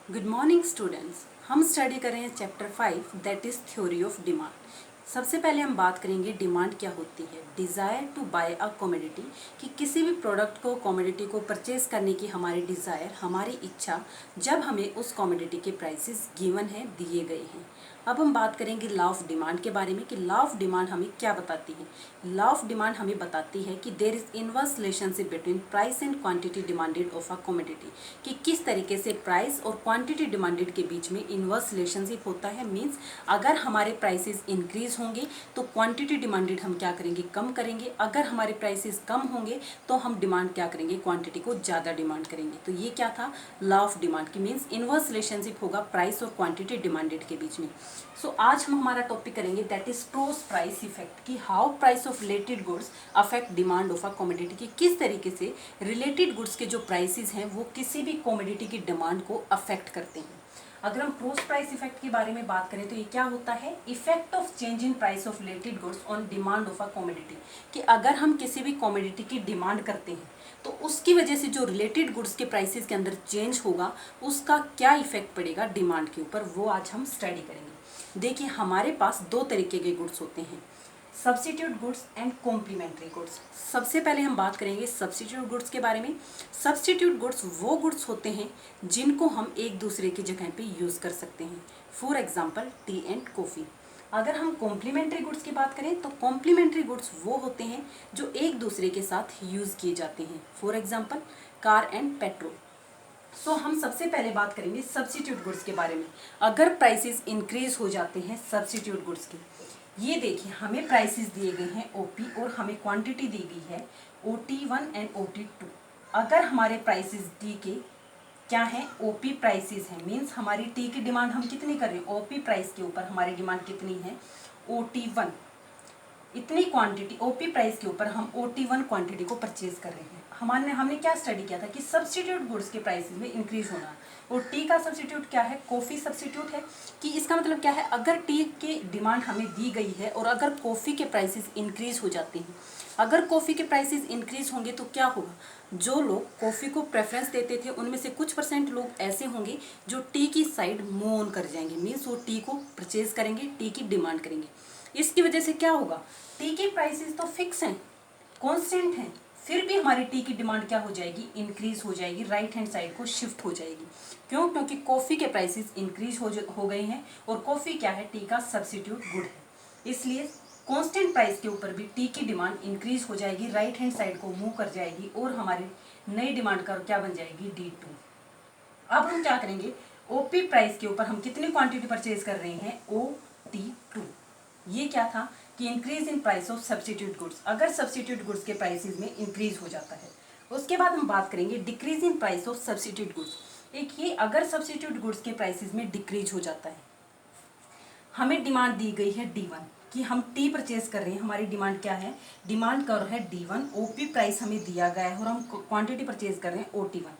Good morning students. हम study कर रहे हैं chapter 5 that is theory of demand. सबसे पहले हम बात करेंगे डिमांड क्या होती है। Desire to buy a commodity, कि किसी भी प्रोडक्ट को कमोडिटी को परचेज करने की हमारी डिज़ायर, हमारी इच्छा, जब हमें उस कमोडिटी के प्राइसेस गिवन है, दिए गए हैं। अब हम बात करेंगे लॉ ऑफ डिमांड के बारे में कि लॉ ऑफ डिमांड हमें क्या बताती है। लॉ ऑफ डिमांड हमें बताती है कि there is inverse relationship between price and quantity demanded of a commodity, कि किस तरीके से प्राइस और क्वांटिटी डिमांडेड के बीच में इनवर्स रिलेशनशिप होता है। मीन्स अगर हमारे प्राइसेस इंक्रीज होंगे तो क्वांटिटी डिमांडेड हम क्या करेंगे, कम करेंगे। अगर हमारे प्राइसेस कम होंगे तो हम डिमांड क्या करेंगे, क्वांटिटी को ज़्यादा डिमांड करेंगे। तो ये क्या था, लॉ ऑफ डिमांड की मीन्स इनवर्स रिलेशनशिप होगा प्राइस और क्वांटिटी डिमांडेड के बीच में। सो आज हम हमारा टॉपिक करेंगे that is cross price effect, कि how price of related goods affect demand of a commodity, कि किस तरीके से रिलेटेड गुड्स के जो प्राइसेस हैं वो किसी भी कमोडिटी की डिमांड को अफेक्ट करते हैं। अगर हम क्रोस प्राइस इफेक्ट के बारे में बात करें तो ये क्या होता है, effect of change in price of related goods on demand of a commodity, कि अगर हम किसी भी कमोडिटी की डिमांड करते हैं तो उसकी वजह से जो रिलेटेड गुड्स के प्राइसेस के अंदर चेंज होगा उसका क्या इफेक्ट पड़ेगा डिमांड के ऊपर, वो आज हम स्टडी करेंगे। देखिए हमारे पास दो तरीके के गुड्स होते हैं, substitute goods and complementary goods. सबसे पहले हम बात करेंगे सब्स्टिट्यूट गुड्स के बारे में। सब्स्टिट्यूट गुड्स वो गुड्स होते हैं जिनको हम एक दूसरे की जगह पे यूज़ कर सकते हैं। For example T and coffee. अगर हम कॉम्प्लीमेंट्री गुड्स की बात करें तो कॉम्प्लीमेंट्री गुड्स वो होते हैं जो एक दूसरे के साथ यूज़ किए जाते हैं। For example car and petrol. So हम सबसे पहले बात करेंगे सब्स्टिट्यूट गुड्स के बारे में। अगर प्राइसेस इंक्रीज हो जाते हैं सब्स्टिट्यूट गुड्स के, ये देखिए हमें प्राइसेस दिए गए हैं ओपी और हमें क्वांटिटी दी गई है OT1 एंड OT2। अगर हमारे प्राइसेस डी के क्या है, ओपी प्राइसेस है, मीन्स हमारी टी की डिमांड हम कितनी कर रहे हैं, ओपी प्राइस के ऊपर हमारी डिमांड कितनी है, OT1 इतनी क्वांटिटी, ओपी प्राइस के ऊपर हम OT1 क्वांटिटी को परचेज कर रहे हैं। हमने क्या स्टडी किया था कि सब्स्टिट्यूट गुड्स के प्राइसेस में इंक्रीज होना, और टी का सब्स्टिट्यूट क्या है, कॉफ़ी सब्स्टिट्यूट है। कि इसका मतलब क्या है, अगर टी की डिमांड हमें दी गई है और अगर कॉफ़ी के प्राइसेस इंक्रीज हो जाते हैं, अगर कॉफ़ी के प्राइसेस इंक्रीज होंगे तो क्या होगा, जो लोग कॉफ़ी को प्रेफरेंस देते थे उनमें से कुछ परसेंट लोग ऐसे होंगे जो टी की साइड मूव ऑन कर जाएंगे, मीन्स वो टी को परचेज करेंगे, टी की डिमांड करेंगे। इसकी वजह से क्या होगा, टी के प्राइसेस तो फिक्स हैं, कांस्टेंट हैं, फिर भी हमारी टी की डिमांड क्या हो जाएगी, इंक्रीज हो जाएगी, राइट हैंड साइड को शिफ्ट हो जाएगी। क्यों, क्योंकि कॉफ़ी के प्राइसेस इंक्रीज हो गए हैं और कॉफ़ी क्या है, टी का सब्स्टिट्यूट गुड है, इसलिए कांस्टेंट प्राइस के ऊपर भी टी की डिमांड इंक्रीज हो जाएगी, राइट हैंड साइड को मूव कर जाएगी और हमारी नई डिमांड का क्या बन जाएगी, D2। अब हम क्या करेंगे, ओपी प्राइस के ऊपर हम कितनी क्वांटिटी परचेज कर रहे हैं, OT2। ये क्या था कि increase in price of substitute goods, अगर सब्स्टिट्यूट गुड्स के प्राइसेस में इंक्रीज हो जाता है। उसके बाद हम बात करेंगे decrease in price of substitute goods. एक ये अगर सब्स्टिट्यूट गुड्स के प्राइसेस में डिक्रीज हो जाता है, हमें डिमांड दी गई है D1 कि हम टी परचेज कर रहे हैं, हमारी डिमांड क्या है, डिमांड कर है D1, ओपी प्राइस हमें दिया गया है और हम क्वांटिटी परचेज कर रहे हैं OT1।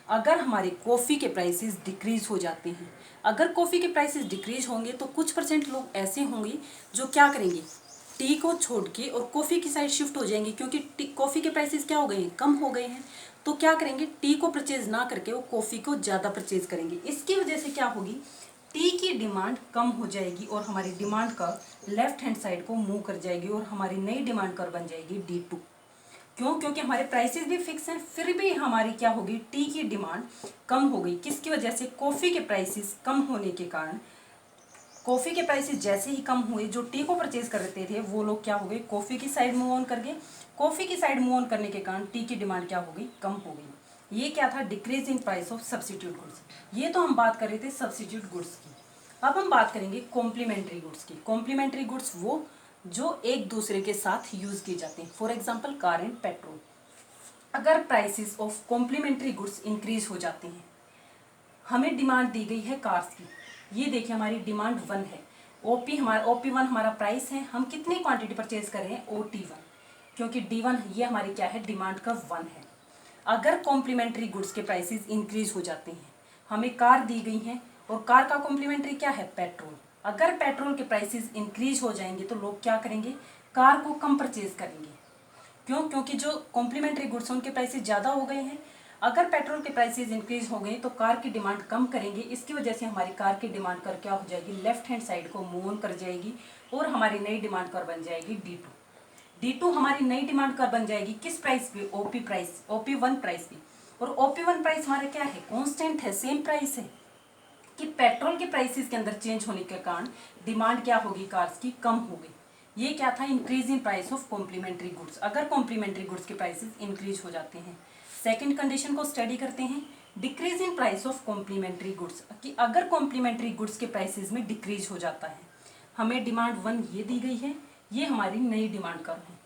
अगर हमारे कॉफ़ी के प्राइसेस डिक्रीज हो जाते हैं, अगर कॉफ़ी के प्राइसेस डिक्रीज होंगे तो कुछ परसेंट लोग ऐसे होंगे जो क्या करेंगे, टी को छोड़ के और कॉफ़ी की साइड शिफ्ट हो जाएंगे, क्योंकि कॉफ़ी के प्राइसेस क्या हो गए हैं, कम हो गए हैं। तो क्या करेंगे, टी को परचेज ना करके वो कॉफ़ी को ज़्यादा परचेज करेंगे। इसकी वजह से क्या होगी, टी की डिमांड कम हो जाएगी और हमारी डिमांड का लेफ्ट हैंड साइड को मूव कर जाएगी और हमारी नई डिमांड कर बन जाएगी D2। क्यों, क्योंकि हमारे प्राइसेस भी फिक्स हैं, फिर भी हमारी क्या होगी, टी की डिमांड कम हो गई। किसकी वजह से, कॉफ़ी के प्राइसेस कम होने के कारण। कॉफ़ी के प्राइसेस जैसे ही कम हुए, जो टी को परचेज करते थे वो लोग क्या हो गए, कॉफ़ी की साइड मूव ऑन कर गए। कॉफ़ी की साइड मूव ऑन करने के कारण टी की डिमांड क्या हो गई, कम हो गई। ये क्या था, decrease in price of substitute goods. ये तो हम बात कर रहे थे सब्स्टिट्यूट गुड्स की। अब हम बात करेंगे कॉम्प्लीमेंट्री गुड्स की। कॉम्प्लीमेंट्री गुड्स वो जो एक दूसरे के साथ यूज़ किए जाते हैं। For example car and petrol. अगर prices of complementary goods increase हो जाते हैं, हमें डिमांड दी गई है कार्स की, ये देखिए हमारी डिमांड 1 है, OP1 हमारा प्राइस है, हम कितनी क्वांटिटी परचेज कर रहे हैं, OT1, क्योंकि D1 ये हमारी क्या है, डिमांड का 1 है। अगर कॉम्प्लीमेंट्री गुड्स के प्राइसेस इंक्रीज हो जाते हैं, हमें कार दी गई हैं और कार का कॉम्प्लीमेंट्री क्या है, पेट्रोल। अगर पेट्रोल के प्राइसेस इंक्रीज हो जाएंगे तो लोग क्या करेंगे, कार को कम परचेज करेंगे। क्यों, क्योंकि जो कॉम्प्लीमेंट्री गुड्स हैं उनके प्राइसेस ज़्यादा हो गए हैं। अगर पेट्रोल के प्राइसेस इंक्रीज हो गए तो कार की डिमांड कम करेंगे, इसकी वजह से हमारी कार की डिमांड कर क्या हो जाएगी, लेफ्ट हैंड साइड को मूव ऑन कर जाएगी और हमारी नई डिमांड कर बन जाएगी D2। D2 हमारी नई डिमांड कर बन जाएगी किस प्राइस पे, OP1 प्राइस पे। और OP1 प्राइस हमारा क्या है, कॉन्स्टेंट है, सेम प्राइस है कि पेट्रोल के प्राइसेस के अंदर चेंज होने के कारण डिमांड क्या होगी, कार्स की कम होगी। ये क्या था, increase in price of complementary goods, अगर कॉम्प्लीमेंट्री गुड्स के प्राइसेस इंक्रीज हो जाते हैं। सेकंड कंडीशन को स्टडी करते हैं, decrease in price of complementary goods, कि अगर कॉम्प्लीमेंट्री गुड्स के प्राइसेस में डिक्रीज हो जाता है। हमें डिमांड 1 ये दी गई है, ये हमारी नई डिमांड कर्व है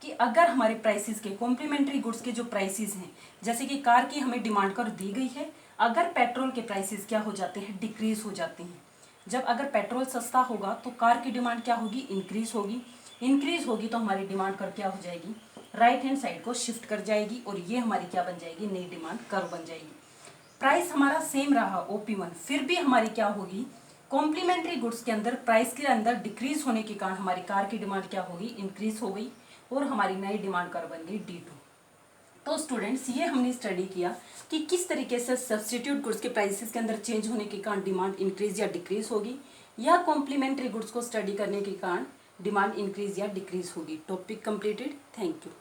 कि अगर हमारे प्राइसेस के कॉम्प्लीमेंट्री गुड्स के जो प्राइसेस हैं, जैसे कि कार की हमें डिमांड कर्व दी गई है, अगर पेट्रोल के प्राइसेस क्या हो जाते हैं, डिक्रीज हो जाते हैं। जब अगर पेट्रोल सस्ता होगा तो कार की डिमांड क्या होगी, इंक्रीज होगी। इंक्रीज होगी तो हमारी डिमांड कर्व क्या हो जाएगी, राइट हैंड साइड को शिफ्ट कर जाएगी और ये हमारी क्या बन जाएगी, नई डिमांड कर्व बन जाएगी। प्राइस हमारा सेम रहा OP1, फिर भी हमारी क्या होगी, कॉम्प्लीमेंट्री गुड्स के अंदर प्राइस के अंदर डिक्रीज होने के कारण हमारी कार की डिमांड क्या होगी, इंक्रीज हो गई और हमारी नई डिमांड कर्व बन गई D2। तो स्टूडेंट्स, ये हमने स्टडी किया कि किस तरीके से सब्स्टिट्यूट गुड्स के प्राइसेस के अंदर चेंज होने के कारण डिमांड इंक्रीज या डिक्रीज होगी, या कॉम्प्लीमेंट्री गुड्स को स्टडी करने के कारण डिमांड इंक्रीज या डिक्रीज होगी। Topic completed. Thank you.